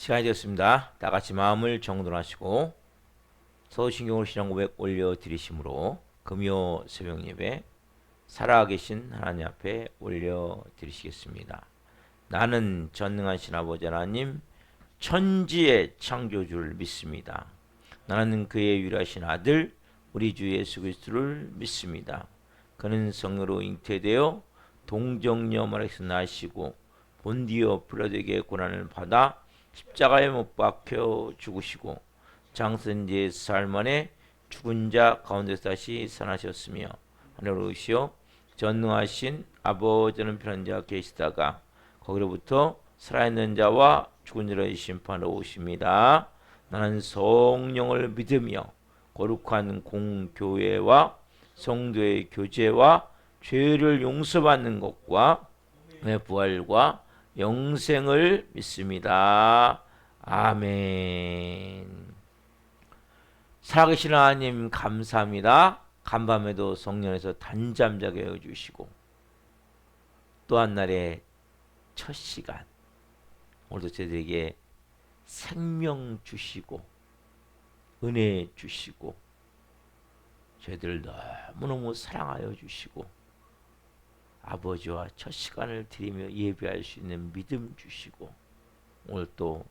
시간이 되었습니다. 다 같이 마음을 정돈하시고 서신경으로 신앙 고백 올려드리심으로 금요 새벽 예배 살아계신 하나님 앞에 올려드리시겠습니다. 나는 전능하신 아버지 하나님 천지의 창조주를 믿습니다. 나는 그의 유일하신 아들 우리 주 예수 그리스도를 믿습니다. 그는 성령으로 잉태되어 동정녀 마리아에서 나시고 본디오 빌라도에게 고난을 받아 십자가에 못 박혀 죽으시고 장사된 지 사흘 만에 죽은 자 가운데서 다시 살아나셨으며 하늘로 오시어 전능하신 아버지는 편한 자 계시다가 거기로부터 살아있는 자와 죽은 자를 심판하러 오십니다. 나는 성령을 믿으며 거룩한 공교회와 성도의 교제와 죄를 용서받는 것과 부활과 영생을 믿습니다. 아멘. 살아계신 하나님 감사합니다. 간밤에도 성령에서 단잠 자게 해주시고 또 한 날의 첫 시간 오늘도 저희들에게 생명 주시고 은혜 주시고 저희들을 너무너무 사랑하여 주시고 아버지와 첫 시간을 드리며 예배할 수 있는 믿음 주시고 오늘 또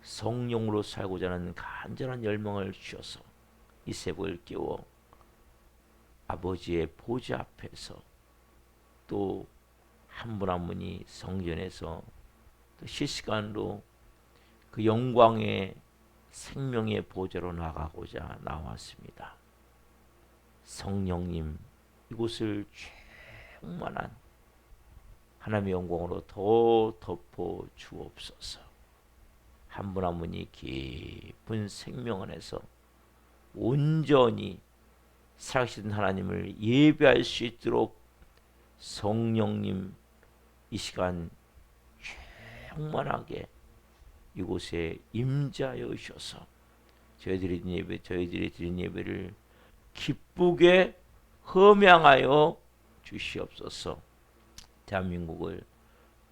성령으로 살고자 하는 간절한 열망을 주셔서 이 새벽을 깨워 아버지의 보좌 앞에서 또 한 분 한 분이 성전에서 또 실시간으로 그 영광의 생명의 보좌로 나가고자 나왔습니다. 성령님 이곳을 충만한 하나님의 영광으로 더 덮어 주옵소서. 한 분 한 분이 깊은 생명 안에서 온전히 살아계신 하나님을 예배할 수 있도록 성령님 이 시간 충만하게 이곳에 임재하여 오셔서 저희들이 드린 예배를 기쁘게 흠양하여 주시옵소서. 대한민국을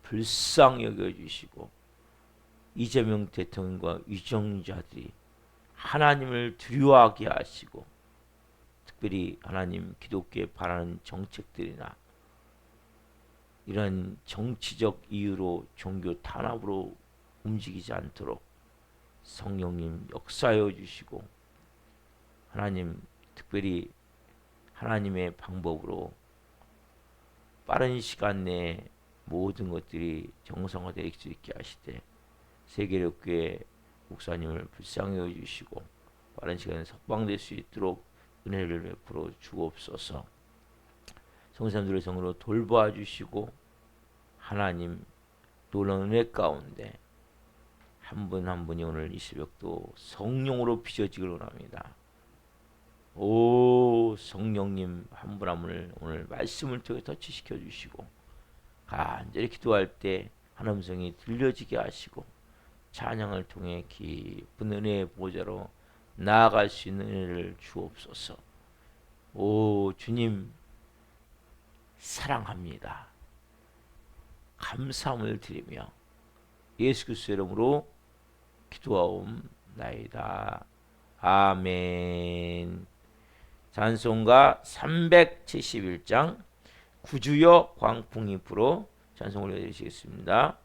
불쌍히 여겨주시고 이재명 대통령과 위정자들이 하나님을 두려워하게 하시고 특별히 하나님 기독교에 바라는 정책들이나 이런 정치적 이유로 종교 탄압으로 움직이지 않도록 성령님 역사하여 주시고 하나님 특별히 하나님의 방법으로 빠른 시간 내에 모든 것들이 정상화될 수 있게 하시되 세계력교회 목사님을 불쌍히 여주시고 빠른 시간에 석방될 수 있도록 은혜를 베풀어 주옵소서. 성사님들의 성으로 돌보아 주시고 하나님 놀라운 은혜 가운데 한 분 한 분이 오늘 이 새벽도 성령으로 빚어지길 원합니다. 오 성령님 한 분 한 분을 오늘 말씀을 통해 터치시켜 주시고 간절히 기도할 때 하나님 음성이 들려지게 하시고 찬양을 통해 깊은 은혜의 보좌로 나아갈 수 있는 은혜를 주옵소서. 오 주님 사랑합니다. 감사함을 드리며 예수 그리스도의 이름으로 기도하옵나이다. 아멘. 찬송가 371장 구주여 광풍이 불어 찬송 올려드리시겠습니다.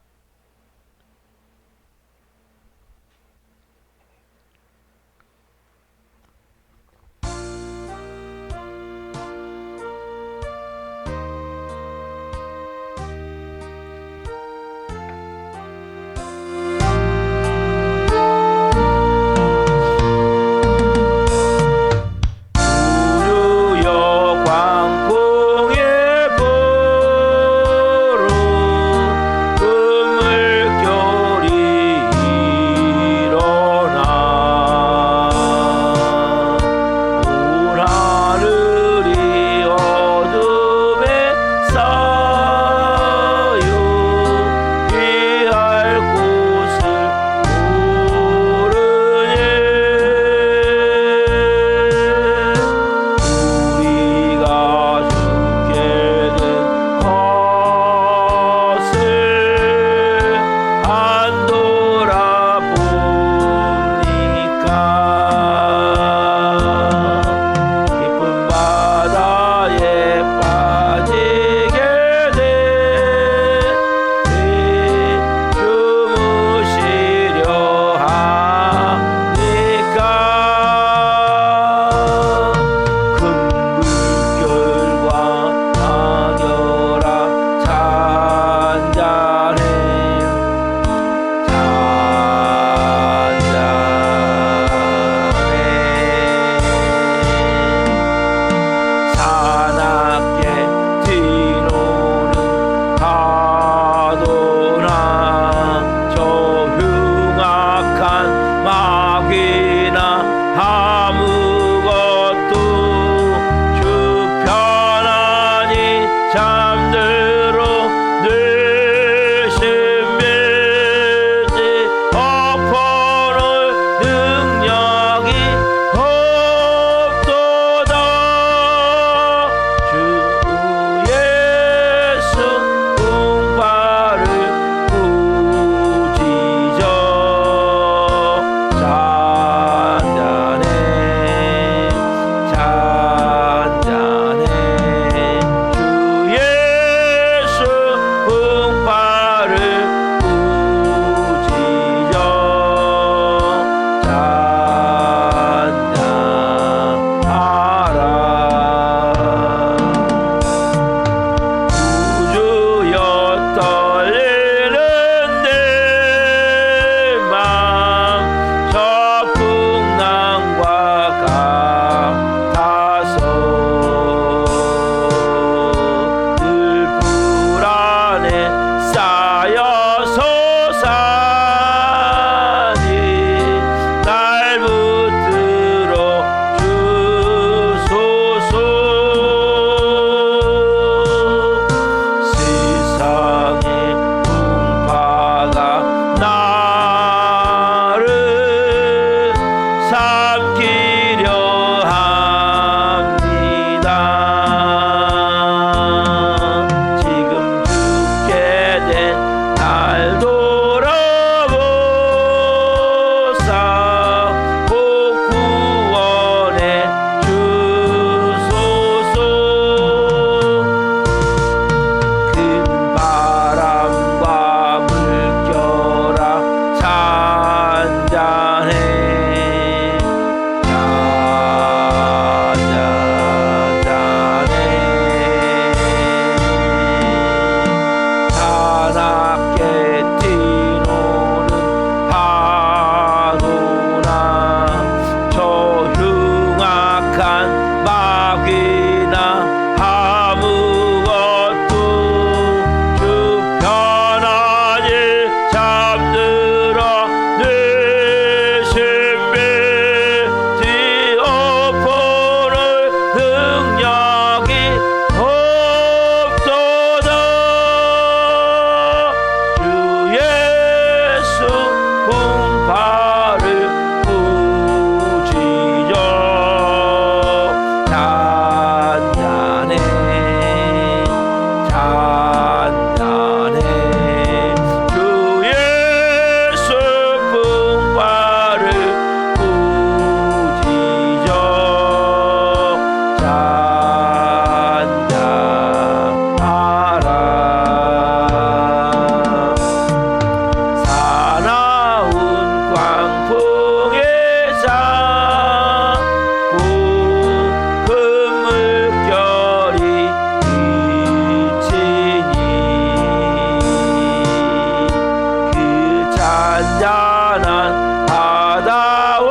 잔잔한 바다와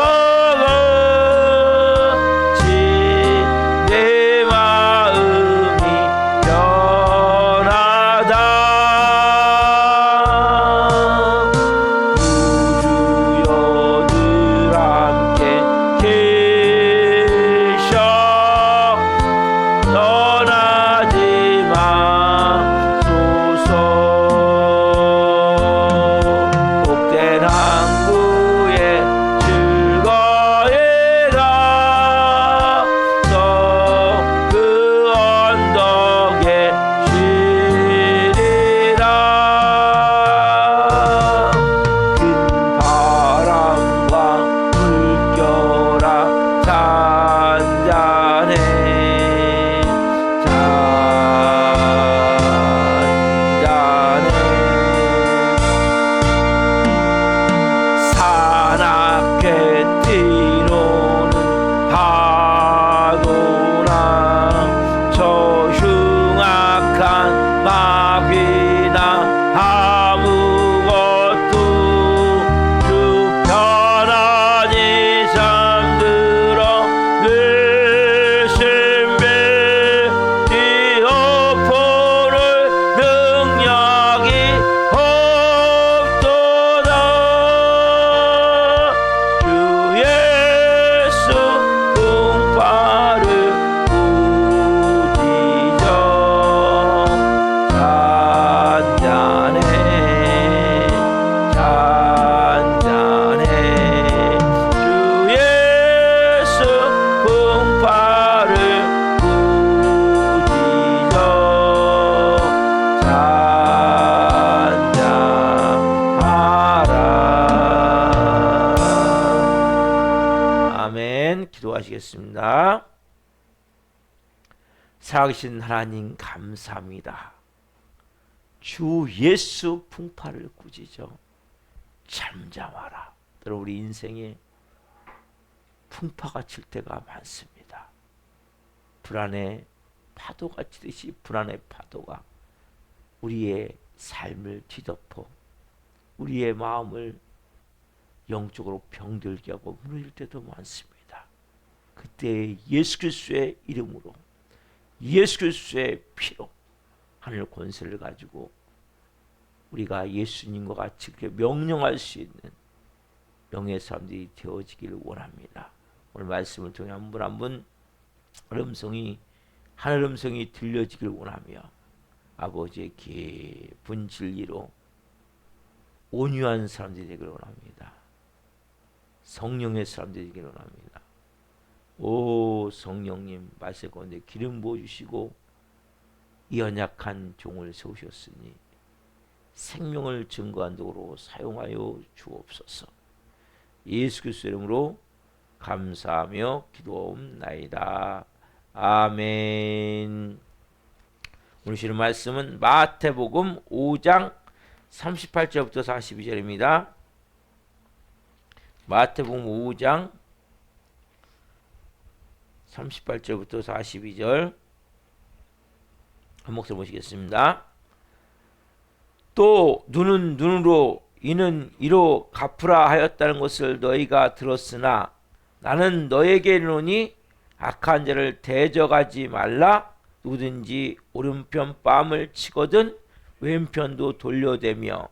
같이 내 마음이 변하다. 우주여들 함께 계셔 떠나지 마소서. 복된 항구에 즐거이 가서 그 언덕에 쉬리라. 큰 바람과 물결아 잔잔해 잔잔해. 사납게 뛰노는 파도나 저 흉악한 마귀나 아무것도 주 편안히 잠들어 늘 신비 뒤엎어를 능력이 없도다. 주 예수 풍파를 부디져 잔잔해 잔잔해. 주 예수 풍파를 부디져 잔잔하라. 아멘. 기도하시겠습니다. 살아계신 하나님 감사합니다. 주 예수 풍파를 꾸짖어 잠잠하라. 때로 우리 인생에 풍파가 칠 때가 많습니다. 불안의 파도가 치듯이 불안의 파도가 우리의 삶을 뒤덮어 우리의 마음을 영적으로 병들게 하고 무너질 때도 많습니다. 그때 예수 그리스도의 이름으로 예수 그리스도의 피로 하늘 권세를 가지고 우리가 예수님과 같이 그렇게 명령할 수 있는 영의 사람들이 되어지기를 원합니다. 오늘 말씀을 통해 한 분 한 분 음성이 하늘 음성이 들려지길 원하며 아버지의 깊은 진리로 온유한 사람들이 되기를 원합니다. 성령의 사람들이 되기를 원합니다. 오 성령님 말씀 가운데 기름 부어주시고 이 연약한 종을 세우셨으니 생명을 증거한 도로 사용하여 주옵소서. 예수 그리스도 이름으로 감사하며 기도옵나이다. 아멘. 오늘 주시는 말씀은 마태복음 5장 38절부터 42절입니다. 마태복음 5장 38절부터 42절 한 목소리 보시겠습니다. 또 눈은 눈으로 이는 이로 갚으라 하였다는 것을 너희가 들었으나 나는 너에게 이르노니 악한 자를 대적하지 말라. 누구든지 오른편 뺨을 치거든 왼편도 돌려대며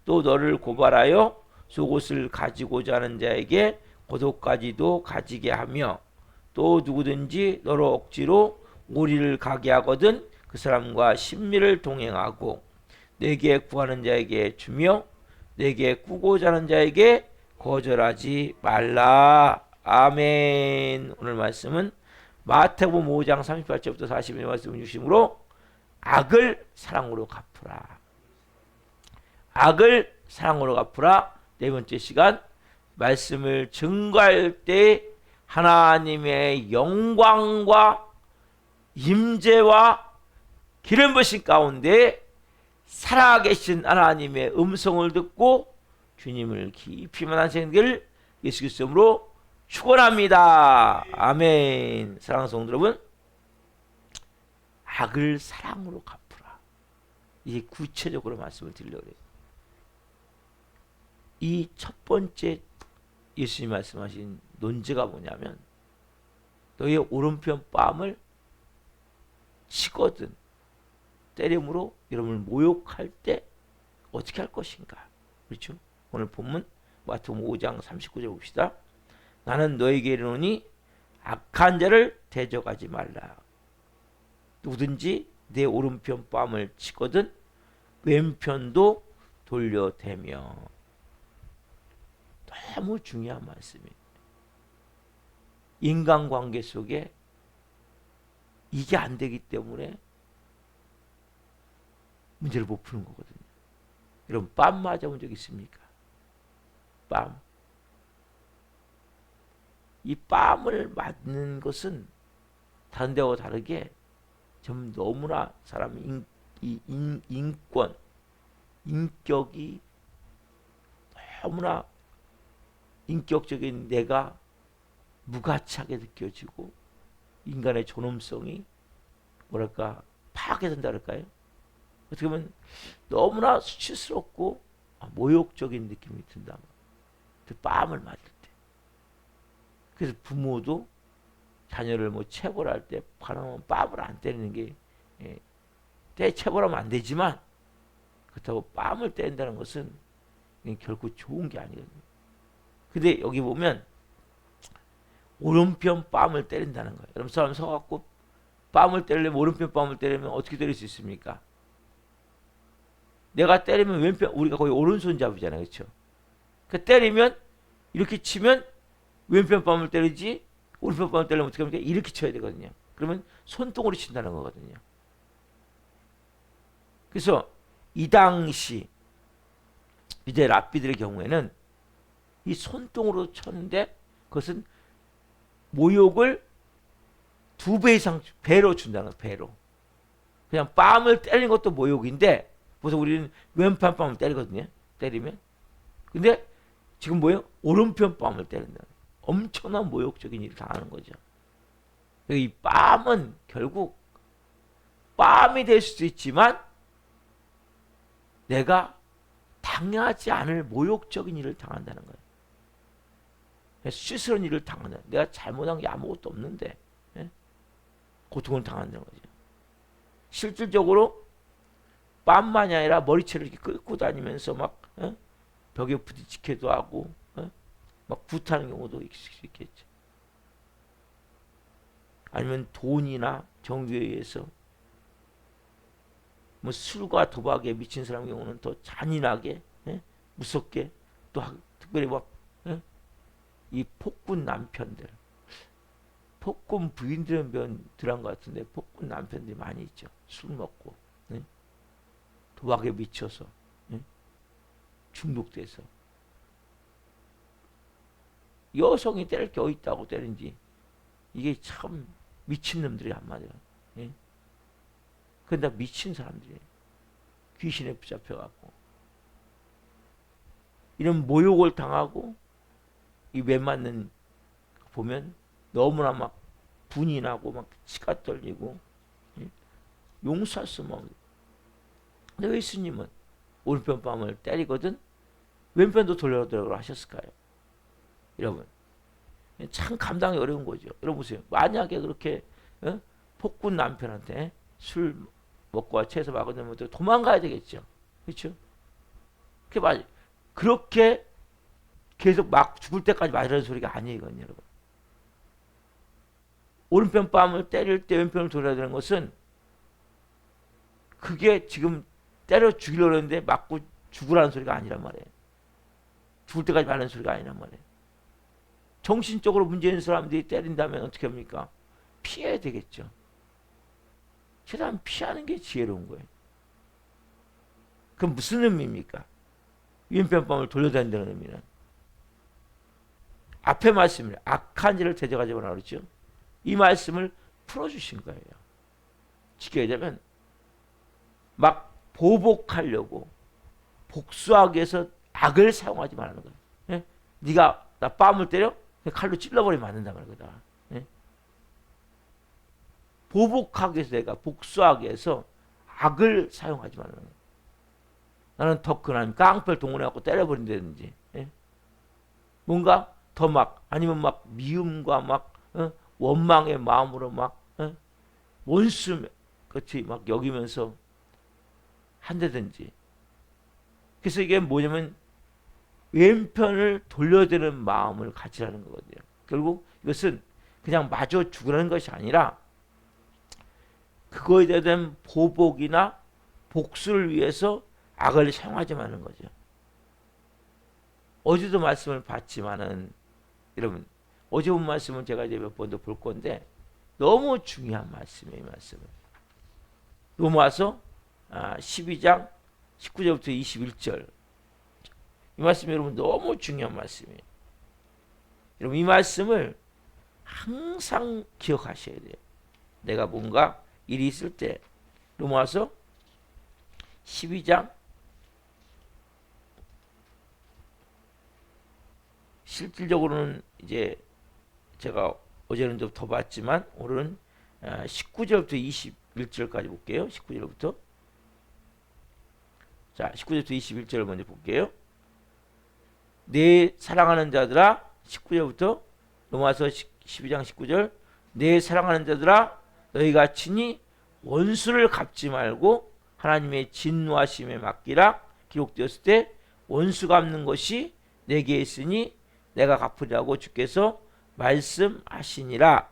또 너를 고발하여 속옷을 가지고자 하는 자에게 고독까지도 가지게 하며 또 누구든지 너로 억지로 오리를 가게 하거든 그 사람과 신미를 동행하고 내게 구하는 자에게 주며 내게 꾸고자 하는 자에게 거절하지 말라. 아멘. 오늘 말씀은 마태복음 5장 38절부터 40절 말씀을 주심으로 악을 사랑으로 갚으라. 악을 사랑으로 갚으라. 네 번째 시간 말씀을 증거할 때 하나님의 영광과 임재와 기름 부으신 가운데 살아계신 하나님의 음성을 듣고 주님을 깊이 만난 생들 예수 그리스도로 축원합니다. 아멘. 사랑하는 성도 여러분, 악을 사랑으로 갚으라. 이게 구체적으로 말씀을 드리려고 해요. 이 첫 번째 예수님 말씀하신 논제가 뭐냐면 너의 오른편 뺨을 치거든 때림으로 여러분을 모욕할 때 어떻게 할 것인가. 그렇죠? 오늘 본문 마태복음 5장 39절 봅시다. 나는 너에게 이르노니 악한 자를 대적하지 말라. 누구든지 내 오른편 뺨을 치거든 왼편도 돌려대며. 너무 중요한 말씀이에요. 인간관계 속에 이게 안 되기 때문에 문제를 못 푸는 거거든요. 여러분 뺨 맞아본 적 있습니까? 뺨. 이 뺨을 맞는 것은 다른 데와 다르게 좀 너무나 사람 인권, 인격이 너무나 인격적인 내가 무가치하게 느껴지고 인간의 존엄성이 뭐랄까 파괴된다 그럴까요? 어떻게 보면 너무나 수치스럽고 모욕적인 느낌이 든다. 뺨을 맞을 때. 그래서 부모도 자녀를 뭐 체벌할 때 바람은 뺨을 안 때리는 게 때 체벌하면 안 되지만 그렇다고 뺨을 때린다는 것은 결코 좋은 게 아니거든요. 근데 여기 보면 오른편 뺨을 때린다는 거예요. 여러분 사람 서갖고 뺨을 때리려면 오른편 뺨을 때리면 어떻게 때릴 수 있습니까? 내가 때리면 왼편 우리가 거의 오른손잡이잖아요. 그렇죠? 그 때리면 이렇게 치면 왼편 뺨을 때리지 오른편 뺨을 때리면 어떻게 합니까? 이렇게 쳐야 되거든요. 그러면 손등으로 친다는 거거든요. 그래서 이 당시 이제 랍비들의 경우에는 이 손등으로 쳤는데 그것은 모욕을 2배 이상 배로 준다는 거예요. 배로. 그냥 뺨을 때리는 것도 모욕인데 그래서 우리는 왼편 뺨을 때리거든요. 때리면. 근데 지금 뭐예요? 오른편 뺨을 때린다. 엄청난 모욕적인 일을 당하는 거죠. 이 뺨은 결국 뺨이 될 수도 있지만 내가 당하지 않을 모욕적인 일을 당한다는 거예요. 수치스러운 일을 당한다. 내가 잘못한 게 아무것도 없는데 고통을 당한다는 거죠. 실질적으로 뺨만이 아니라 머리채를 이렇게 끌고 다니면서 막 벽에 부딪히기도 하고 막 구타하는 경우도 있겠죠. 아니면 돈이나 정규에 의해서 뭐 술과 도박에 미친 사람의 경우는 더 잔인하게 무섭게 또 특별히 막 이 폭군 남편들 폭군 부인들은 들은 것 같은데 폭군 남편들이 많이 있죠. 술 먹고 도박에 미쳐서 중독돼서 여성이 때릴 게 어디 있다고 때린지 이게 참 미친놈들이 한마디로 근데 미친 사람들이에요. 귀신에 붙잡혀갖고 이런 모욕을 당하고 이 왜 맞는 보면 너무나 막 분이 나고 막 치가 떨리고 용서할 수 없는. 근데 예수님은 오른편 뺨을 때리거든 왼편도 돌려달라고 하셨을까요? 여러분 참 감당이 어려운 거죠. 여러분 보세요. 만약에 그렇게 폭군 남편한테 술 먹고 채서 막으면 도망가야 되겠죠. 그렇죠? 그렇게 계속 막 죽을 때까지 맞으라는 소리가 아니에요, 이건 여러분. 오른편 뺨을 때릴 때 왼편을 돌려야 되는 것은 그게 지금 때려 죽이려고 했는데 맞고 죽으라는 소리가 아니란 말이에요. 죽을 때까지 맞는 소리가 아니란 말이에요. 정신적으로 문제 있는 사람들이 때린다면 어떻게 합니까? 피해야 되겠죠. 최대한 피하는 게 지혜로운 거예요. 그럼 무슨 의미입니까? 왼편 뺨을 돌려다닌다는 의미는 앞에 말씀을 악한 일을 대적하지 말라 그랬죠. 이 말씀을 풀어주신 거예요. 지켜야 되면 막 보복하려고 복수하기 위해서 악을 사용하지 말라는 거예요. 예? 네가 나 뺨을 때려? 칼로 찔러버리면 맞는다 말거든. 예? 보복하기 위해서 내가 복수하기 위해서 악을 사용하지 말라는 거예요. 나는 더 큰 하나님 깡패를 동원해갖고 때려버린다든지, 예? 뭔가 더 막 아니면 막 미움과 막 원망의 마음으로 막 원수 같이 막 여기면서 한다든지. 그래서 이게 뭐냐면 왼편을 돌려대는 마음을 가지라는 거거든요. 결국 이것은 그냥 마저 죽으라는 것이 아니라 그거에 대한 보복이나 복수를 위해서 악을 사용하지 마는 거죠. 어제도 말씀을 봤지만은 여러분 어제 본 말씀은 제가 이제 몇 번도 볼 건데 너무 중요한 말씀이에요. 이 말씀은 로마서 12장 19절부터 21절 이 말씀이 여러분 너무 중요한 말씀이에요. 여러분 이 말씀을 항상 기억하셔야 돼요. 내가 뭔가 일이 있을 때 로마서 12장 실질적으로는 이제 제가 어제는 좀 더 봤지만 오늘은 19절부터 21절까지 볼게요. 19절부터 자 19절부터 21절을 먼저 볼게요. 내 사랑하는 자들아 19절부터 로마서 12장 19절 내 사랑하는 자들아 너희가 친히 원수를 갚지 말고 하나님의 진노하심에 맡기라. 기록되었을 때 원수 갚는 것이 내게 있으니 내가 갚으리라고 주께서 말씀하시니라.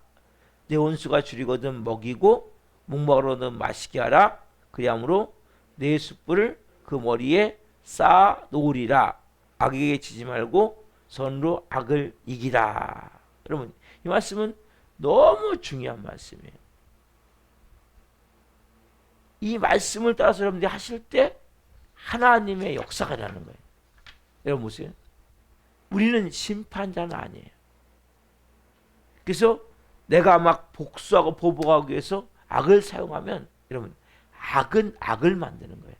내 원수가 줄이거든 먹이고 목마르거든 마시게 하라. 그리함으로 내 숯불을 그 머리에 쌓아 놓으리라. 악에게 지지 말고 선으로 악을 이기라. 여러분 이 말씀은 너무 중요한 말씀이에요. 이 말씀을 따라서 여러분들이 하실 때 하나님의 역사가 일어나는 거예요. 여러분 보세요. 우리는 심판자는 아니에요. 그래서 내가 막 복수하고 보복하기 위해서 악을 사용하면 여러분 악은 악을 만드는 거예요.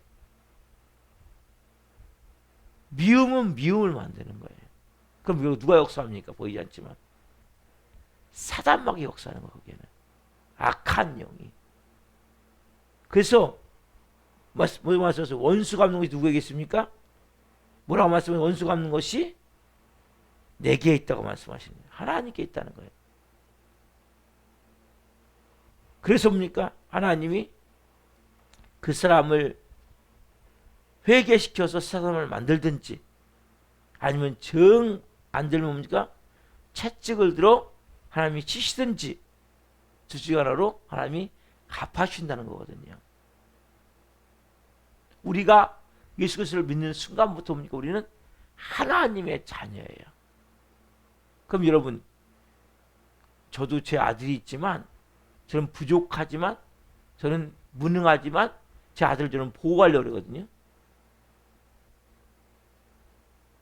미움은 미움을 만드는 거예요. 그럼 누가 역사합니까? 보이지 않지만 사단막이 역사하는 거예요. 거기에는 악한 영이. 그래서 뭐 말씀하세요? 원수 갚는 것이 누구에게 있습니까? 뭐라고 말씀하세요? 원수 갚는 것이 내게 있다고 말씀하시는 거예요. 하나님께 있다는 거예요. 그래서 뭡니까? 하나님이 그 사람을 회개시켜서 사람을 만들든지 아니면 정 안 들면 뭡니까? 채찍을 들어 하나님이 치시든지 둘 중 하나로 하나님이 갚아주신다는 거거든요. 우리가 예수 그리스도를 믿는 순간부터 뭡니까? 우리는 하나님의 자녀예요. 그럼 여러분 저도 제 아들이 있지만 저는 부족하지만 저는 무능하지만 제 아들을 저는 보호하려고 그러거든요.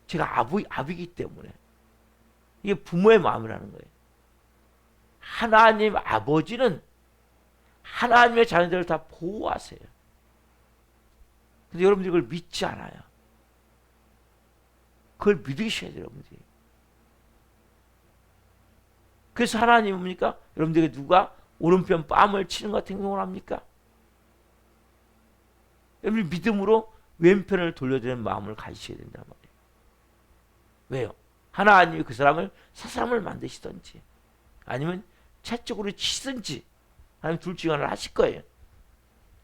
제가 아비이기 때문에 이게 부모의 마음이라는 거예요. 하나님 아버지는 하나님의 자녀들을 다 보호하세요. 근데 여러분들이 그걸 믿지 않아요. 그걸 믿으셔야 돼요, 여러분들이. 그래서 하나님은 뭡니까? 여러분들에게 누가 오른편 뺨을 치는 것 같은 행동을 합니까? 여러분이 믿음으로 왼편을 돌려드리는 마음을 가지셔야 된단 말이에요. 왜요? 하나님이 그 사람을 사람을 만드시든지 아니면 채찍으로 치든지 아니면 둘 중 하나를 하실 거예요.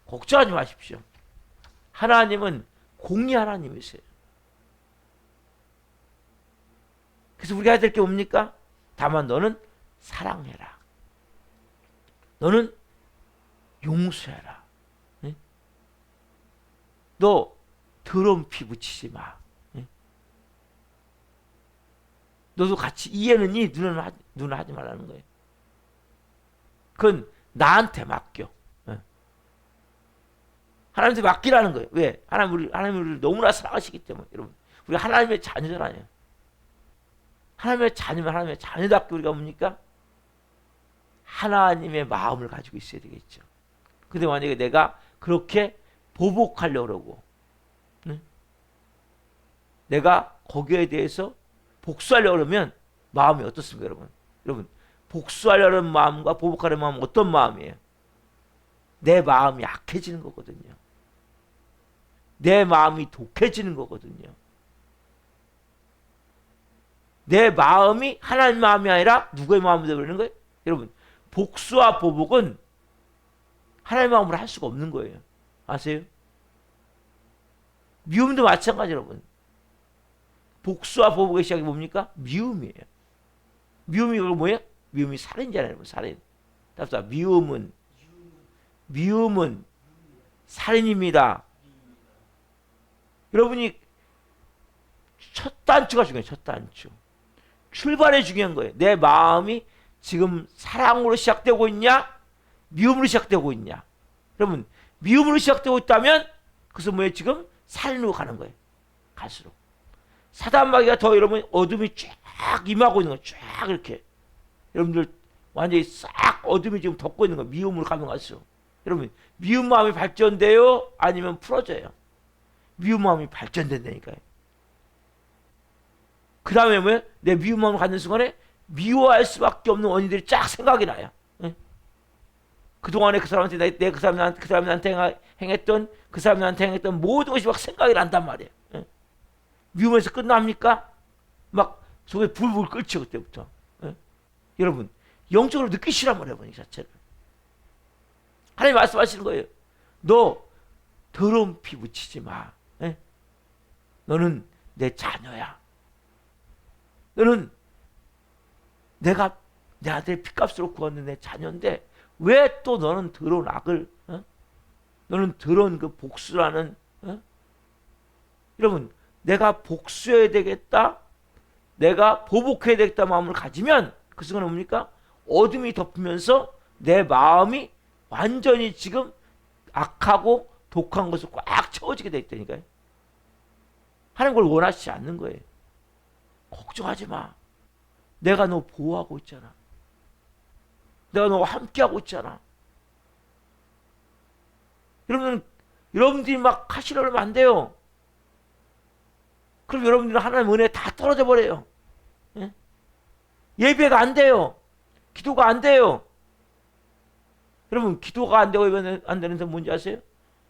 걱정하지 마십시오. 하나님은 공의 하나님이세요. 그래서 우리가 해야 될 게 뭡니까? 다만 너는 사랑해라. 너는 용서해라. 네? 너 더러운 피 붙이지 마. 네? 너도 같이 이해는 이 눈은 하지 말라는 거예요. 그건 나한테 맡겨. 네? 하나님한테 맡기라는 거예요. 왜? 하나님 우리를 너무나 사랑하시기 때문에. 여러분, 우리 하나님의 자녀잖아요. 하나님의 자녀면 하나님의 자녀답게 우리가 뭡니까? 하나님의 마음을 가지고 있어야 되겠죠. 근데 만약에 내가 그렇게 보복하려고 그러고 네? 내가 거기에 대해서 복수하려고 그러면 마음이 어떻습니까, 여러분? 여러분, 복수하려는 마음과 보복하려는 마음은 어떤 마음이에요? 내 마음이 약해지는 거거든요. 내 마음이 독해지는 거거든요. 내 마음이 하나님 마음이 아니라 누구의 마음이 되버리는 거예요? 여러분, 복수와 보복은 하나님 마음으로 할 수가 없는 거예요. 아세요? 미움도 마찬가지 여러분. 복수와 보복의 시작이 뭡니까? 미움이에요. 미움이 뭐예요? 미움이 살인잖아요. 여러분. 살인. 답사 미움은 살인입니다. 여러분이 첫 단추가 중요해요. 첫 단추. 출발이 중요한 거예요. 내 마음이 지금 사랑으로 시작되고 있냐? 미움으로 시작되고 있냐? 여러분, 미움으로 시작되고 있다면 그래서 뭐예요? 지금 살인으로 가는 거예요. 갈수록. 사단마귀가 더 여러분 어둠이 쫙 임하고 있는 거예요. 쫙 이렇게. 여러분들 완전히 싹 어둠이 지금 덮고 있는 거예요. 미움으로 가면 갈수록. 여러분, 미움 마음이 발전돼요? 아니면 풀어져요? 미움 마음이 발전된다니까요. 그 다음에 뭐예요? 내 미움 마음을 갖는 순간에 미워할 수밖에 없는 원인들이 쫙 생각이 나요. 응? 그동안에 그 사람한테 그 사람한테 행했던 그 사람한테 행했던 모든 것이 막 생각이 난단 말이에요. 응? 미움에서 끝납니까? 막 속에 불불 끓죠 그때부터. 응? 여러분 영적으로 느끼시란 말이에요. 이 자체를. 하나님 말씀하시는 거예요. 너 더러운 피 묻히지 마. 응? 너는 내 자녀야. 너는 내가 내 아들의 피값으로 구웠는 내 자녀인데 왜 또 너는 더러운 악을 너는 더러운 그 복수라는 여러분 내가 복수해야 되겠다 내가 보복해야 되겠다 마음을 가지면 그 순간은 뭡니까? 어둠이 덮으면서 내 마음이 완전히 지금 악하고 독한 것을 꽉 채워지게 돼 있다니까요. 하는 걸 원하시지 않는 거예요. 걱정하지 마. 내가 너 보호하고 있잖아. 내가 너와 함께하고 있잖아. 여러분들이 막 하시려면 안 돼요. 그럼 여러분들은 하나님의 은혜 다 떨어져 버려요. 예? 예배가 안 돼요. 기도가 안 돼요. 여러분 기도가 안 되고 예배가 안 되는 데 뭔지 아세요?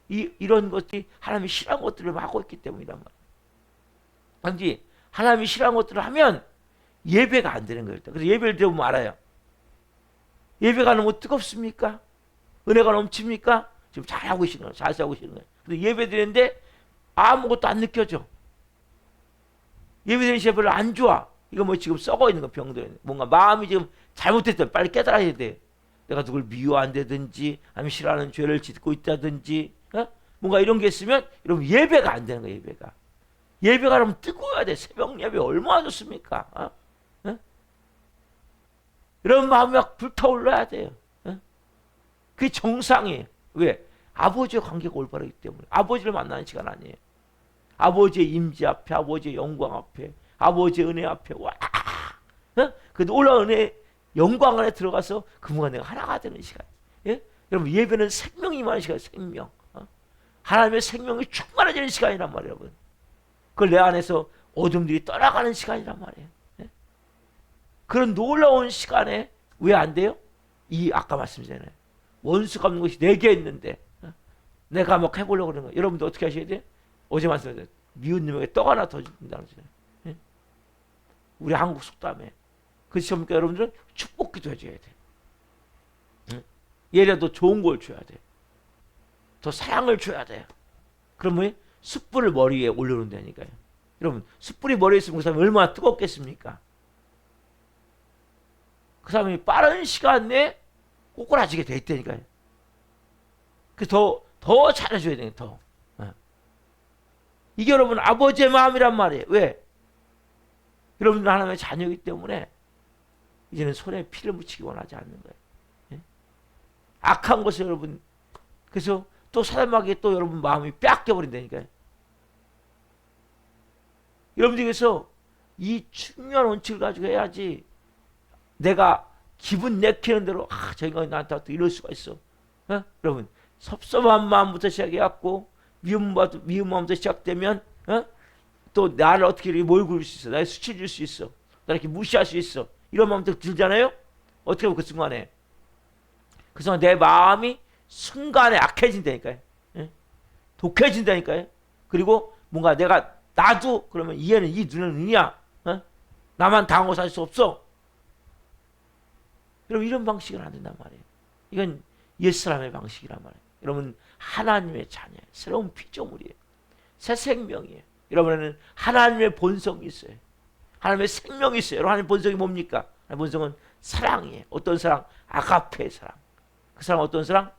이런 것들이 하나님이 싫어하는 것들을 하고 있기 때문이란 말이에요. 단지 하나님이 싫어하는 것들을 하면 예배가 안 되는 거예요. 그래서 예배를 드려보면 알아요. 예배가 너무 뜨겁습니까? 은혜가 넘칩니까? 지금 잘하고 계시는 거예요. 잘 싸고 계시는 거예요. 근데 예배 드리는데 아무것도 안 느껴져. 예배 드리는 시간 별로 안 좋아. 이거 뭐 지금 썩어 있는 거 병들. 뭔가 마음이 지금 잘못됐다. 빨리 깨달아야 돼. 내가 누굴 미워한다든지 아니면 싫어하는 죄를 짓고 있다든지 뭔가 이런 게 있으면 여러분 예배가 안 되는 거예요. 예배가. 예배가 그러면 뜨거워야 돼. 새벽 예배 얼마나 좋습니까? 이런 마음이 막 불타올라야 돼요. 그게 정상이에요. 왜? 아버지와 관계가 올바르기 때문에. 아버지를 만나는 시간 아니에요. 아버지의 임재 앞에, 아버지의 영광 앞에, 아버지의 은혜 앞에 와. 그 놀라운 은혜 영광 안에 들어가서 그분과 내가 하나가 되는 시간. 예? 여러분 예배는 생명이 임하는 시간, 생명. 하나님의 생명이 충만해지는 시간이란 말이에요, 여러분. 그걸 내 안에서 어둠들이 떠나가는 시간이란 말이에요. 예? 그런 놀라운 시간에 왜 안 돼요? 아까 말씀드렸잖아요. 원수 갚는 것이 내게 있는데 내가 막 해보려고 그러는 거예요. 여러분도 어떻게 하셔야 돼요? 어제 말씀드렸잖아요. 미운 놈에게 떡 하나 더 준다는 거잖아요. 예? 우리 한국 속담에. 그렇지 않습니까? 여러분들은 축복 기도 해줘야 돼. 예? 얘라도 좋은 걸 줘야 돼. 더 사랑을 줘야 돼요. 그러면 숯불을 머리에 올려놓는다니까요. 여러분 숯불이 머리에 있으면 그 사람이 얼마나 뜨겁겠습니까? 그 사람이 빠른 시간 내에 꼬꾸라지게 돼 있다니까요. 그래서 더 잘해줘야 돼요. 더. 이게 여러분 아버지의 마음이란 말이에요. 왜? 여러분들 하나님의 자녀이기 때문에 이제는 손에 피를 묻히기 원하지 않는 거예요. 예? 악한 것을 여러분 그래서 또 사람에게 또 여러분 마음이 빼앗겨 버린다니까요. 여러분들께서 이 중요한 원칙을 가지고 해야지 내가 기분 내키는 대로 저 인간이 나한테 어떻게 이럴 수가 있어. 여러분 섭섭한 마음부터 시작해갖고 미운 마음부터 시작되면 또 나를 어떻게 이렇게 몰고 수 있어. 나를 수치줄 수 있어. 나를 이렇게 무시할 수 있어. 이런 마음부터 들잖아요. 어떻게 보면 그 순간에 그 순간 내 마음이 순간에 악해진다니까요. 독해진다니까요. 그리고 뭔가 내가 나도 그러면 이해는 이 눈은 눈이야. 어? 나만 당하고 살 수 없어. 여러분 이런 방식은 안 된단 말이에요. 이건 옛사람의 방식이란 말이에요. 여러분 하나님의 자녀예요. 새로운 피조물이에요. 새 생명이에요. 여러분은 하나님의 본성이 있어요. 하나님의 생명이 있어요. 여러분 하나님의 본성이 뭡니까? 하나님의 본성은 사랑이에요. 어떤 사랑? 아가페의 사랑. 그 사랑 어떤 사랑?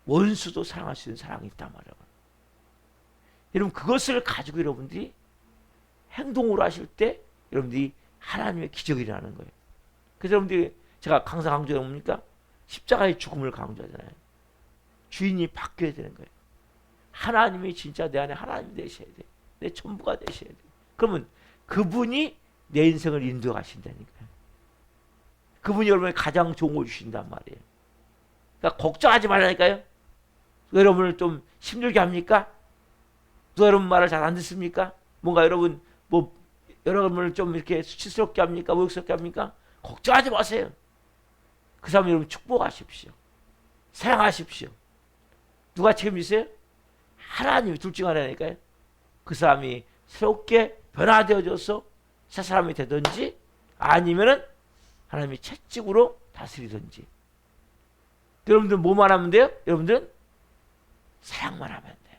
원수도 사랑할 수 있는 사랑이 있단 말이에요. 여러분 그것을 가지고 여러분들이 행동으로 하실 때 여러분들이 하나님의 기적이 일어나는 거예요. 그래서 여러분들이 제가 항상 강조하는 뭡니까? 십자가의 죽음을 강조하잖아요. 주인이 바뀌어야 되는 거예요. 하나님이 진짜 내 안에 하나님이 되셔야 돼. 내 전부가 되셔야 돼. 그러면 그분이 내 인생을 인도하신다니까요. 그분이 여러분에게 가장 좋은 걸 주신단 말이에요. 그러니까 걱정하지 말라니까요. 여러분을 좀 힘들게 합니까? 또 여러분 말을 잘 안 듣습니까? 뭔가 여러분 뭐 여러분을 좀 이렇게 수치스럽게 합니까? 모욕스럽게 합니까? 걱정하지 마세요. 그 사람 여러분 축복하십시오. 사랑하십시오. 누가 책임지세요? 하나님이 둘 중 하나니까요. 그 사람이 새롭게 변화되어져서 새 사람이 되든지 아니면은 하나님이 채찍으로 다스리든지. 여러분들 뭐만 하면 돼요? 여러분들은 사랑만 하면 돼요.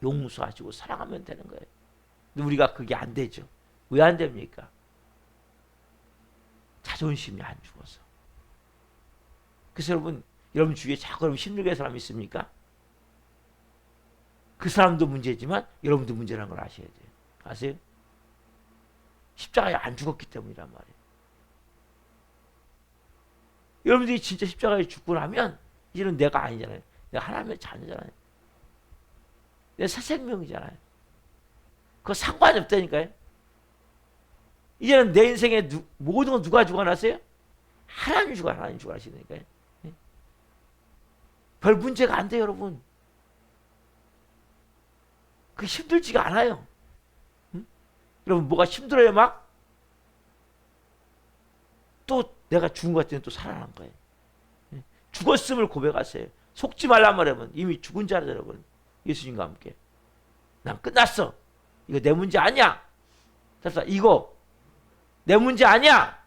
용서하시고 사랑하면 되는 거예요. 근데 우리가 그게 안 되죠. 왜 안 됩니까? 자존심이 안 죽어서. 그래서 여러분 주위에 자꾸 여러분 힘들게 한 사람이 있습니까? 그 사람도 문제지만 여러분도 문제라는 걸 아셔야 돼요. 아세요? 십자가에 안 죽었기 때문이란 말이에요. 여러분들이 진짜 십자가에 죽고 나면 이제는 내가 아니잖아요. 내가 하나님의 자녀잖아요. 내 새 생명이잖아요. 그거 상관이 없다니까요. 이제는 내 인생에 모든 건 누가 주관하세요? 하나님 주관하시니까요. 별 문제가 안 돼요, 여러분. 그 힘들지가 않아요. 응? 여러분 뭐가 힘들어요, 막? 또 내가 죽은 것 같으면 또 살아난 거예요. 죽었음을 고백하세요. 속지 말란 말하면 이미 죽은 자라 여러분. 예수님과 함께. 난 끝났어. 이거 내 문제 아니야. 잡사 이거 내 문제 아니야.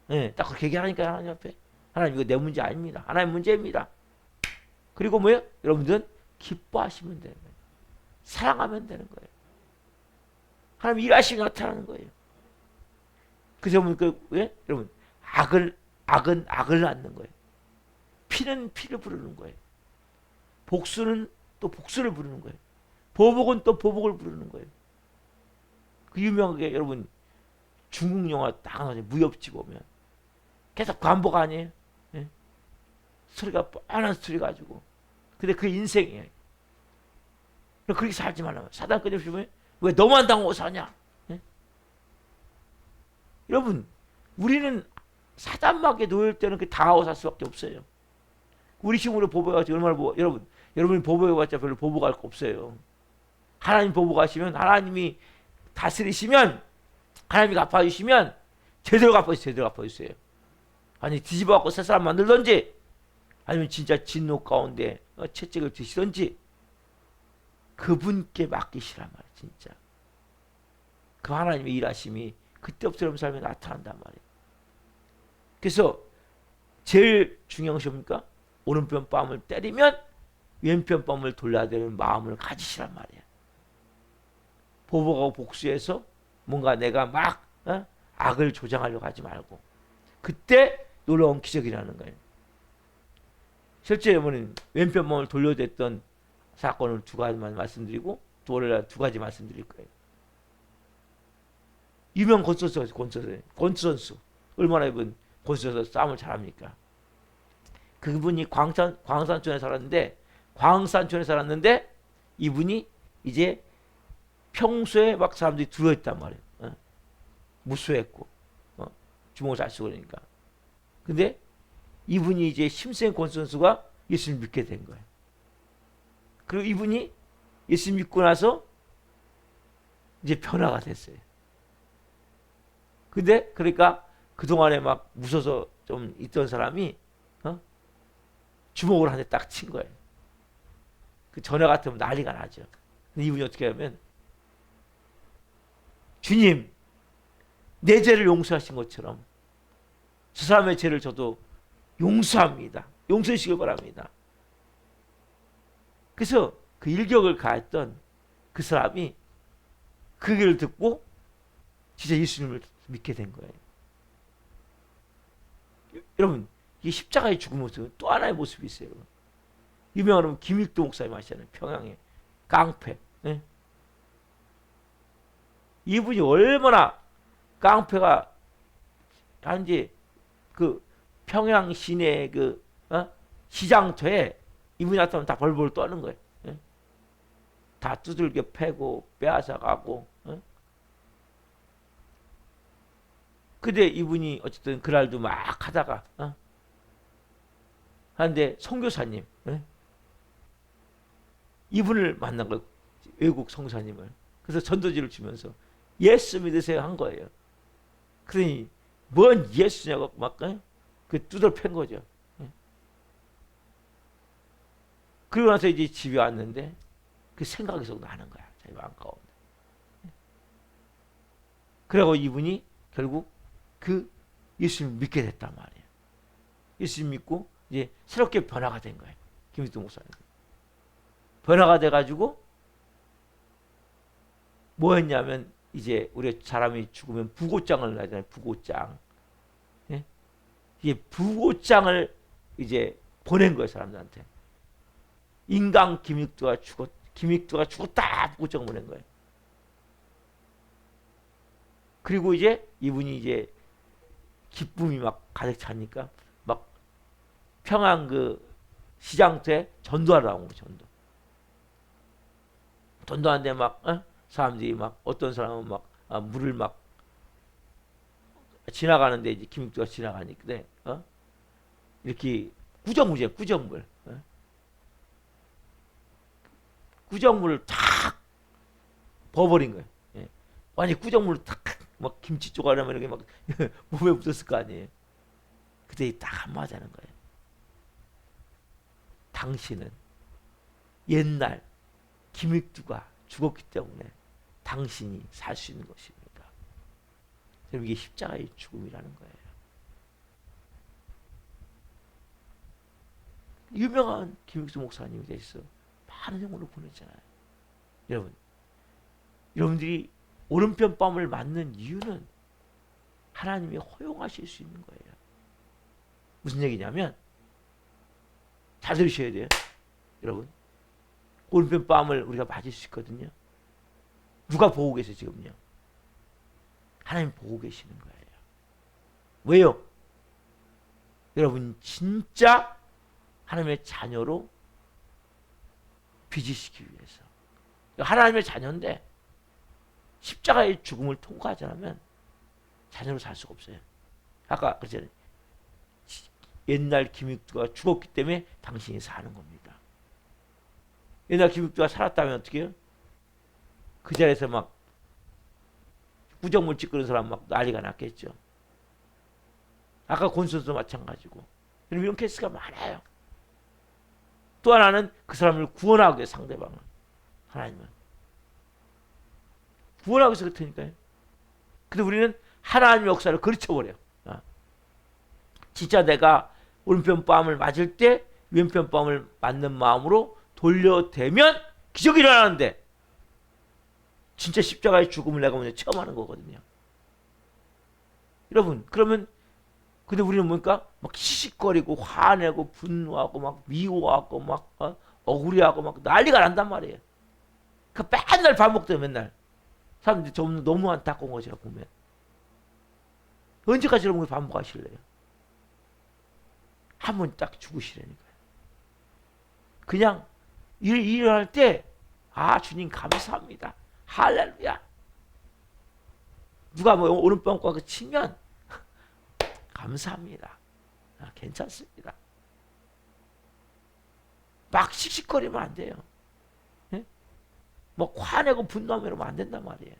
네, 딱 그렇게 얘기하니까 하나님 앞에 하나님 이거 내 문제 아닙니다. 하나님 문제입니다. 그리고 뭐예요? 여러분들은 기뻐하시면 되는 거예요. 사랑하면 되는 거예요. 하나님 일하시고 나타나는 거예요. 그래서 여러분 왜? 여러분 악은 악을 낳는 거예요. 피는 피를 부르는 거예요. 복수는 또 복수를 부르는 거예요. 보복은 또 보복을 부르는 거예요. 그 유명하게 여러분 중국 영화 딱 나오죠. 무협지 보면 계속 반복 아니에요? 예? 스토리가 뻔한 스토리 가지고. 근데 그 인생이에요. 그렇게 살지 말라고. 사단 끊임없이 보면 왜 너만 당하고 사냐? 예? 여러분 우리는 사단막에 놓일 때는 그 당하고 살 수밖에 없어요. 우리 힘으로 보복해가지고 얼마나 여러분이 보복해봤자 별로 보복할 거 없어요. 하나님 보복하시면 하나님이 다스리시면 하나님이 갚아주시면 제대로 갚아주세요. 아니 뒤집어갖고 새 사람 만들든지 아니면 진짜 진노 가운데 채찍을 드시든지 그분께 맡기시란 말이에요. 진짜 그 하나님의 일하심이 그때부터 여러분 삶에 나타난단 말이에요. 그래서 제일 중요한 것이 뭡니까? 오른편 뺨을 때리면 왼편 뺨을 돌려야 되는 마음을 가지시란 말이에요. 보복하고 복수해서 뭔가 내가 막 악을 조장하려고 하지 말고 그때 놀라운 기적이 일어나는 거예요. 실제 여러분은 왼편 뺨을 돌려댔던 사건을 두 가지만 말씀드리고 두 가지 말씀드릴 거예요. 유명 권투 선수 얼마나 이분 권투 선수 싸움을 잘합니까? 그분이 광산촌에 살았는데 이분이 이제 평소에 막 사람들이 두려워했단 말이에요. 무수했고 주먹을 잘 쓰고 그러니까. 근데 이분이 이제 심생 권투 선수가 예수를 믿게 된 거예요. 그리고 이분이 예수 믿고 나서 이제 변화가 됐어요. 근데 그러니까 그동안에 막 무서워서 좀 있던 사람이 주먹으로 한 대 딱 친 거예요. 그 전에 같으면 난리가 나죠. 근데 이분이 어떻게 하면 주님 내 죄를 용서하신 것처럼 저 사람의 죄를 저도 용서합니다. 용서해 주시길 바랍니다. 그래서 그 일격을 가했던 그 사람이 그 얘기를 듣고 진짜 예수님을 믿게 된 거예요. 여러분 이 십자가의 죽은 모습은 또 하나의 모습이 있어요. 여러분. 유명한 김익도 목사님 아시잖아요. 평양에 깡패. 네? 이분이 얼마나 깡패가 한지 그 평양 시내 그 시장터에 이분이 나타나면 다 벌벌 떠는 거예요. 예? 다 두들겨 패고 빼앗아 가고. 예? 근데 이분이 어쨌든 그날도 막 하다가 하는데 선교사님 이분을 만난 거예요. 외국 선교사님을. 그래서 전도지를 주면서 예수 믿으세요 한 거예요. 그러니 뭔 예수냐고 막 그 두들 팬 거죠. 그러고 나서 이제 집에 왔는데 그 생각이 계속 나는 거야. 자기 마음 가운데. 그리고 이분이 결국 그 예수님을 믿게 됐단 말이에요. 예수님 믿고 이제 새롭게 변화가 된 거예요. 김익도 목사님. 변화가 돼가지고 뭐 했냐면 이제 우리 사람이 죽으면 부고장을 나잖아요. 부고장. 예? 이게 부고장을 이제 보낸 거예요. 사람들한테. 인간 김익도가 죽었다. 부고장 보낸 거예요. 그리고 이제 이분이 이제 기쁨이 막 가득 차니까 막 평양 그 시장터에 전도하러 나온 거예요. 전도하는데 막 사람들이 막 어떤 사람은 막 물을 막 지나가는데 이제 김익도가 지나가니까 이렇게 구정물 구정물을 탁 버버린 거예요. 예. 아니 구정물을 탁 막 김치 쪼가리면 이렇게 막 몸에 묻었을 거 아니에요. 그때 딱 한마디 하는 거예요. 당신은 옛날 김익두가 죽었기 때문에 당신이 살 수 있는 것입니다. 그럼 이게 십자가의 죽음이라는 거예요. 유명한 김익두 목사님이 돼서 많은 영혼을 보냈잖아요. 여러분들이 오른편 뺨을 맞는 이유는 하나님이 허용하실 수 있는 거예요. 무슨 얘기냐면 잘 들으셔야 돼요. 여러분 오른편 뺨을 우리가 맞을 수 있거든요. 누가 보고 계세요 지금요? 하나님 보고 계시는 거예요. 왜요? 여러분 진짜 하나님의 자녀로 빚으시기 위해서. 하나님의 자녀인데 십자가의 죽음을 통과하지 않으면 자녀로 살 수가 없어요. 아까 그랬잖아요. 옛날 김익두가 죽었기 때문에 당신이 사는 겁니다. 옛날 김익두가 살았다면 어떻게 해요? 그 자리에서 막 구정물 찌끄는 사람 막 난리가 났겠죠. 아까 권순도 마찬가지고. 이런 케이스가 많아요. 또 하나는 그 사람을 구원하기 위해 상대방을. 하나님은. 구원하기 위해서 그렇다니까요. 근데 우리는 하나님의 역사를 거르쳐버려요. 진짜 내가 오른편 뺨을 맞을 때 왼편 뺨을 맞는 마음으로 돌려대면 기적이 일어나는데 진짜 십자가의 죽음을 내가 먼저 체험하는 거거든요. 여러분 그러면 근데 우리는 뭡니까? 막 시식거리고 화내고 분노하고 막 미워하고 막 억울해하고 막 난리가 난단 말이에요. 그 맨날 반복돼요. 맨날. 사람들이 좀 너무 안타까운 거죠. 보면. 언제까지 여러분 반복하실래요? 한 번 딱 죽으시라니까요. 그냥 일어날 때 주님 감사합니다. 할렐루야. 누가 뭐 오른뺨과 그 치면 감사합니다. 괜찮습니다. 막 씩씩거리면 안 돼요. 예? 막 화내고 분노하면 이러면 안 된단 말이에요.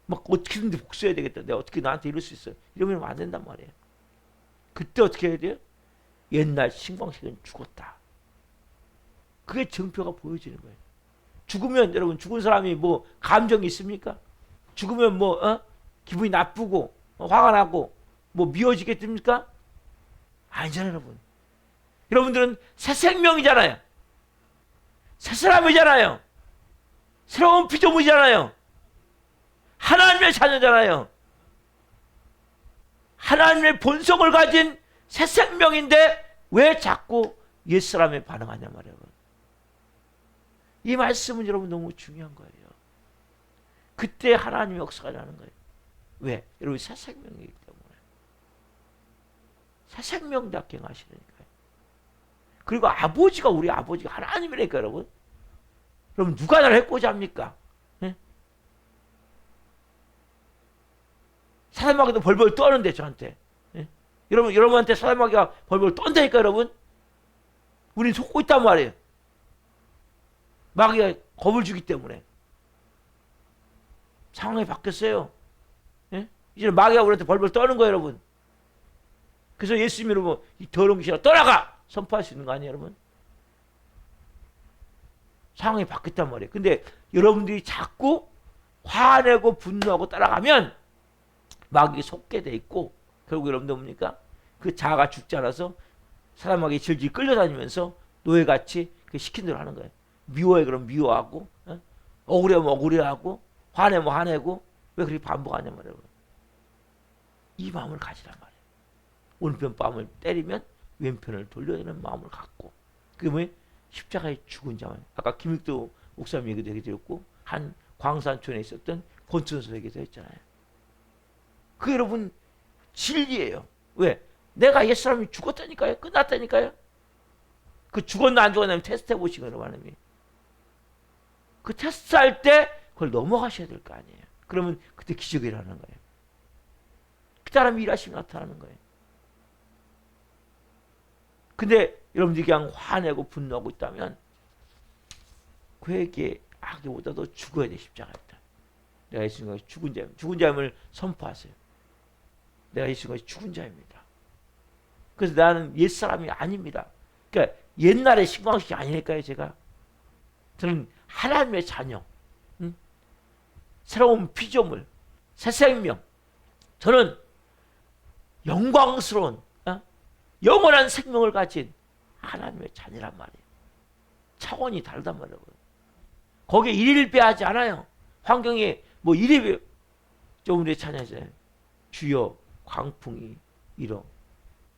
막 어떻게든지 복수해야 되겠다. 내가 어떻게 나한테 이럴 수 있어. 이러면 안 된단 말이에요. 그때 어떻게 해야 돼요? 옛날 신광식은 죽었다. 그게 증표가 보여지는 거예요. 죽으면 여러분 죽은 사람이 뭐 감정이 있습니까? 죽으면 뭐 기분이 나쁘고 화가 나고 뭐 미워지겠습니까? 아니잖아요, 여러분. 여러분들은 새 생명이잖아요. 새 사람이잖아요. 새로운 피조물이잖아요. 하나님의 자녀잖아요. 하나님의 본성을 가진 새 생명인데 왜 자꾸 옛사람에 반응하냐 말이에요. 이 말씀은 여러분 너무 중요한 거예요. 그때 하나님의 역사가 나는 거예요. 왜? 여러분 새 생명이기 때문에. 새 생명답게 하시니까요. 그리고 아버지가 우리 아버지가 하나님이니까 여러분. 그럼 누가 나를 해코자 합니까? 예? 사람마귀도 벌벌 떠는데 저한테. 예? 여러분한테 사람마귀가 벌벌 떤다니까 여러분. 우린 속고 있단 말이에요. 마귀가 겁을 주기 때문에. 상황이 바뀌었어요. 예? 이제 마귀가 우리한테 벌벌 떠는 거예요, 여러분. 그래서 예수님이 여러분, 이 더러운 귀신아 떠나가! 선포할 수 있는 거 아니에요, 여러분? 상황이 바뀌었단 말이에요. 근데 여러분들이 자꾸 화내고 분노하고 따라가면 마귀가 속게 돼 있고, 결국 여러분들 뭡니까? 그 자아가 죽지 않아서 사람에게 질질 끌려다니면서 노예같이 시킨 대로 하는 거예요. 미워해 그럼 미워하고, 억울해면 억울해하고, 화내면 화내고, 왜 그렇게 반복하냐 말이에요. 이 마음을 가지란 말이에요. 오른편 뺨을 때리면 왼편을 돌려야 되는 마음을 갖고, 그게 뭐예요? 십자가에 죽은 자만. 아까 김익도 목사님 얘기도 해드렸고, 한 광산촌에 있었던 권천서 얘기도 했잖아요. 그 여러분 진리예요. 왜? 내가 옛사람이 죽었다니까요. 끝났다니까요. 그 죽었나 안 죽었나 테스트 해보시고 여러분. 그 테스트할 때 그걸 넘어가셔야 될 거 아니에요. 그러면 그때 기적이 일어나는 거예요. 그 사람이 일하시면 나타나는 거예요. 근데 여러분들이 그냥 화내고 분노하고 있다면 그에게 악보다도 죽어야 돼. 십자가였다. 내가 예수님과 죽은 자입니다. 죽은 자임을 선포하세요. 내가 예수님과 죽은 자입니다. 그래서 나는 옛사람이 아닙니다. 그러니까 옛날에 신광식이 아니니까요. 제가 저는 하나님의 자녀, 새로운 피조물, 새 생명. 저는 영광스러운 영원한 생명을 가진 하나님의 자녀란 말이에요. 차원이 다르단 말이에요. 거기에 일일비하지 않아요. 환경에 뭐 일일비 좀 우리 찬양하잖아요. 주여 광풍이 일어.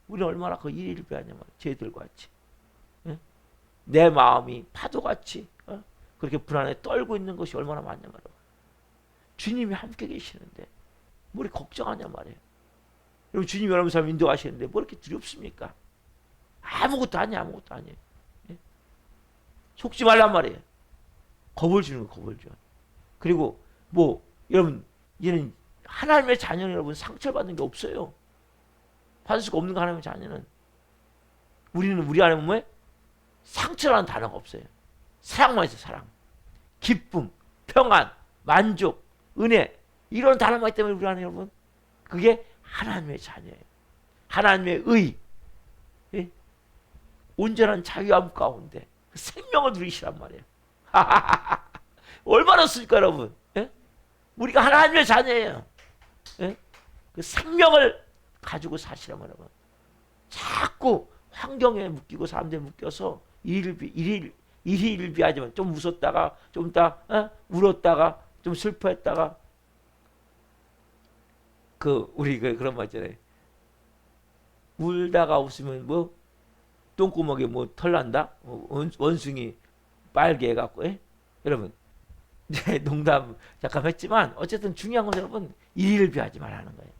우리는 얼마나 그 일일비하냐 말이에요. 쟤들과 같이. 내 마음이 파도같이 그렇게 불안에 떨고 있는 것이 얼마나 많냐 말이에요. 주님이 함께 계시는데 뭐 이렇게 걱정하냐 말이에요. 여러분 주님이 여러분 사람 인도하시는데 뭐 이렇게 두렵습니까? 아무것도 아니에요. 아무것도 아니에요. 예? 속지 말란 말이에요. 겁을 주는 거 겁을 줘. 그리고 뭐 여러분 이제는 하나님의 자녀는 여러분 상처를 받는 게 없어요. 받을 수가 없는 거 하나님의 자녀는. 우리 안에 뭐예요? 상처라는 단어가 없어요. 사랑만 있어요. 사랑. 기쁨, 평안, 만족, 은혜 이런 단어만 있기 때문에 우리 안에 여러분 그게 하나님의 자녀예요. 하나님의 의, 예? 온전한 자유함 가운데 그 생명을 누리시란 말이에요. 얼마나 쓸까 여러분? 예? 우리가 하나님의 자녀예요. 예? 그 생명을 가지고 사시란 말이에요. 자꾸 환경에 묶이고 사람들에 묶여서 일희일비하지만 좀 웃었다가 좀 이따 울었다가 좀 슬퍼했다가 우리 그런 말 있잖아요. 울다가 웃으면 뭐 똥구멍에 뭐 털난다? 원숭이 빨개 해갖고 여러분 이제 농담 잠깐 했지만 어쨌든 중요한 건 여러분 일일비하지 말라는 거예요.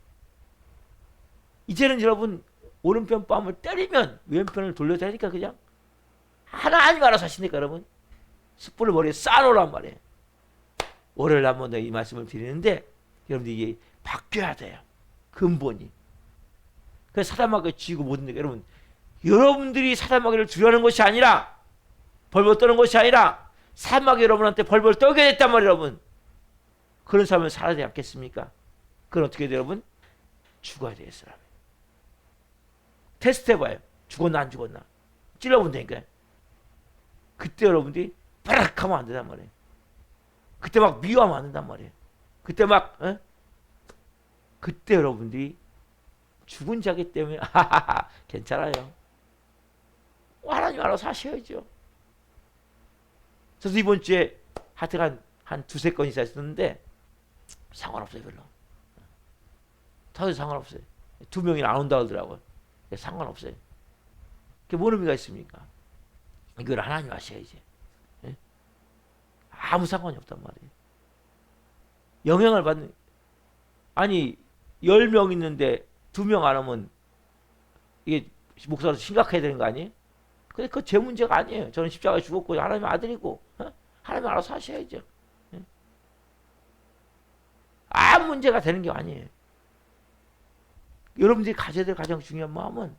이제는 여러분 오른편 뺨을 때리면 왼편을 돌려대니까 그냥 하나님 알아서 하시니까 여러분 숯불을 머리에 쌓아놓으란 말이에요. 월요일 한 번 더 이 말씀을 드리는데 여러분들 이게 바뀌어야 돼요. 근본이. 그래서 사단마귀가 쥐고 모든 데 여러분 여러분들이 사단마귀를 두려워하는 것이 아니라 벌벌 떠는 것이 아니라 사단마귀 여러분한테 벌벌 떨게 됐단 말이에요. 여러분 그런 사람은 살아야 되지 않겠습니까? 그건 어떻게 돼요 여러분? 죽어야 돼요. 사람 테스트 해봐요. 죽었나 안 죽었나 찔러본다니까요. 그때 여러분들이 빠락 하면 안 된단 말이에요. 그때 막 미워하면 안 된단 말이에요. 그때 막 그때 여러분들이 죽은 자기 때문에 괜찮아요. 하나님 알아서 하셔야죠. 그래서 이번 주에 하여튼 한 두세 건 이상 했는데 상관없어요. 별로. 다들 상관없어요. 두 명이나 안 온다 그러더라고요. 상관없어요. 그게 뭔 의미가 있습니까? 이걸 하나님 하셔야지. 예? 아무 상관이 없단 말이에요. 영향을 받는, 아니 10명 있는데 2명 안 오면 이게 목사로 심각해야 되는 거 아니에요? 근데 그거 제 문제가 아니에요. 저는 십자가에 죽었고 하나님 아들이고 하나님 알아서 하셔야죠. 예? 아무 문제가 되는 게 아니에요. 여러분들이 가져야 될 가장 중요한 마음은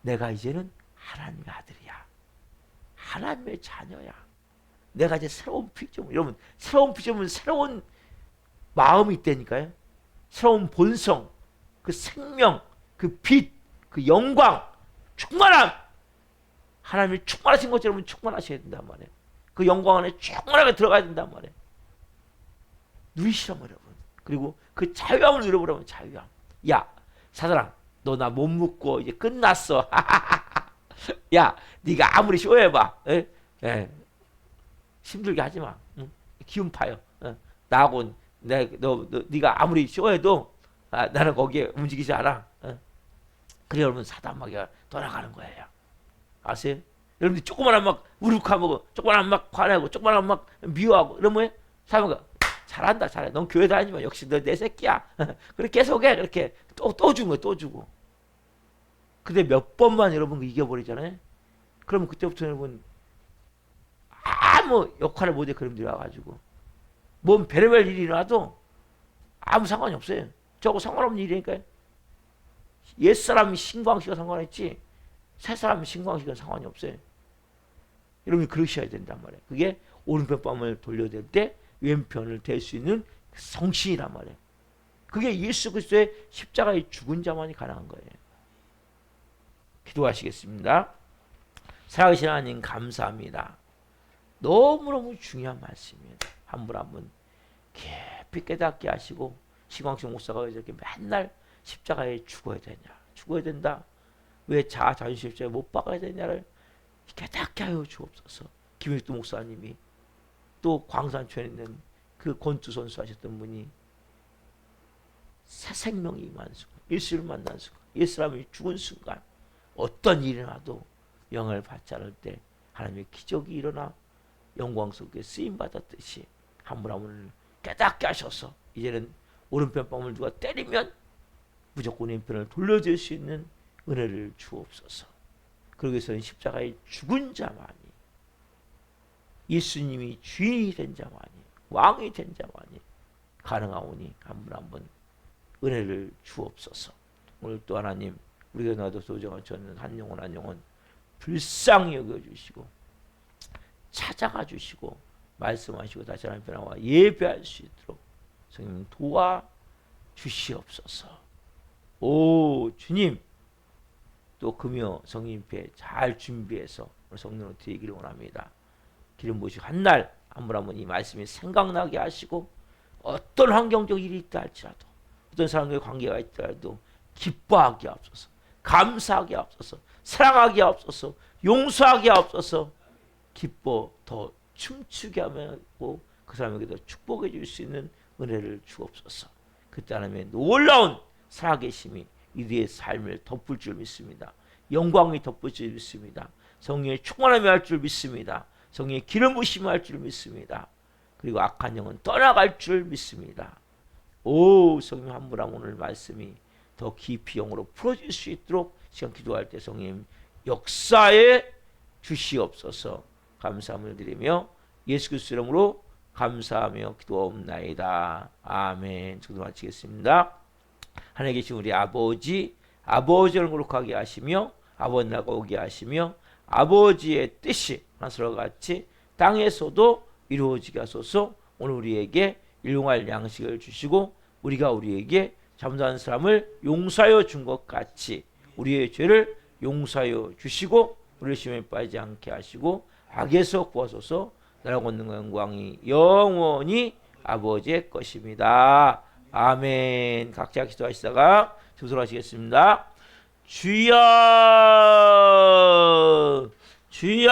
내가 이제는 하나님의 아들이야. 하나님의 자녀야. 내가 이제 새로운 피조물. 여러분 새로운 피조물은 새로운 마음이 있다니까요. 새로운 본성, 그 생명, 그 빛, 그 영광, 충만함. 하나님이 충만하신 것처럼 충만하셔야 된단 말이에요. 그 영광 안에 충만하게 들어가야 된단 말이에요. 누리시란 말이에요. 그리고 그 자유함을 누려보라면 자유함. 야 사단아, 너 나 못 묶고 이제 끝났어. 야 네가 아무리 쇼해봐, 힘들게 하지 마. 응? 기운 파요. 나하고 네가 아무리 쇼해도 나는 거기에 움직이지 않아. 그래 여러분 사단마귀가 돌아가는 거예요. 아세요? 여러분들 조그만한 막 우룩하고 조그만한 막 화내고 조그만한 막 미워하고 이러면 사단마귀가 잘한다 잘해. 넌 교회 다니지만 역시 너 내 새끼야. 그렇게 계속해. 그렇게 또 주는 거야. 또 주고. 근데 몇 번만 여러분 이겨버리잖아요. 그러면 그때부터 여러분 아무 역할을 못해. 그놈들이 와가지고 뭔 별의별 일이 나도 아무 상관이 없어요. 저거 상관없는 일이니까요. 옛사람이 신광식과 상관있지 새 사람이 신광식은 상관이 없어요. 여러분이 그러셔야 된단 말이에요. 그게 오른편 뺨을 돌려댈 때 왼편을 댈 수 있는 성신이란 말이에요. 그게 예수 그리스도의 십자가의 죽은 자만이 가능한 거예요. 기도하시겠습니다. 사랑하신 하나님 감사합니다. 너무너무 중요한 말씀입니다. 한 분 한 분 깊이 깨닫게 하시고 시광식 목사가 왜 이렇게 맨날 십자가에 죽어야 되냐, 죽어야 된다, 왜 자존심 십자가에 못 박아야 되냐를 깨닫게 하여 주옵소서. 김익두 목사님이 또 광산촌에 있는 그 권투 선수 하셨던 분이 새 생명이 임한 순간, 예수를 만난 순간, 예수님이 죽은 순간 어떤 일이 나도 영을 받지 않을 때 하나님의 기적이 일어나 영광 속에 쓰임받았듯이 한 분 한 분을 깨닫게 하셔서 이제는 오른편 뺨을 누가 때리면 무조건 왼편을 돌려줄 수 있는 은혜를 주옵소서. 그러기 위해서는 십자가의 죽은 자만이, 예수님이 주인이 된 자만이, 왕이 된 자만이 가능하오니 한 분 한 분 은혜를 주옵소서. 오늘 또 하나님 우리가 나도 소중한 저는 한 영혼 한 영혼 불쌍히 여겨주시고 찾아가 주시고 말씀하시고 다시 하나님 변화와 예배할 수 있도록 성령 도와주시옵소서. 오 주님, 또 금요 성인패 잘 준비해서 성령으로 드리기를 원합니다. 기름 부으시고 한 날 한 분 한 분 이 말씀이 생각나게 하시고 어떤 환경적 일이 있다 할지라도 어떤 사람과의 관계가 있더라도 기뻐하게 하옵소서, 감사하게 하옵소서, 사랑하게 하옵소서, 용서하게 하옵소서, 기뻐 더 춤추게 하고 그 사람에게도 축복해 줄 수 있는 은혜를 주옵소서. 그때 하나님의 놀라운 살아계심이 이들의 삶을 덮을 줄 믿습니다. 영광이 덮을 줄 믿습니다. 성령의 충만함이 할 줄 믿습니다. 성령의 기름 부심이 할 줄 믿습니다. 그리고 악한 영은 떠나갈 줄 믿습니다. 오 성령 한 분 한 오늘 말씀이 더 깊이 영으로 풀어질 수 있도록 시간 기도할 때 성령 역사에 주시옵소서. 감사함을 드리며 예수 그리스도 이름으로 감사하며 기도옵나이다. 아멘. 저도 마치겠습니다. 하늘에 계신 우리 아버지, 아버지를 거룩하게 하시며 아버지 나라가 오게 하시며 아버지의 뜻이 하늘과 같이 땅에서도 이루어지게 하소서. 오늘 우리에게 일용할 양식을 주시고 우리가 우리에게 잘못한 사람을 용서하여 준 것 같이 우리의 죄를 용서하여 주시고 우리의 시험에 빠지지 않게 하시고 악에서 구하소서. 나라고 있는 영광이 영원히 아버지의 것입니다. 아멘. 각자 기도하시다가 주소하시겠습니다. 주여 주여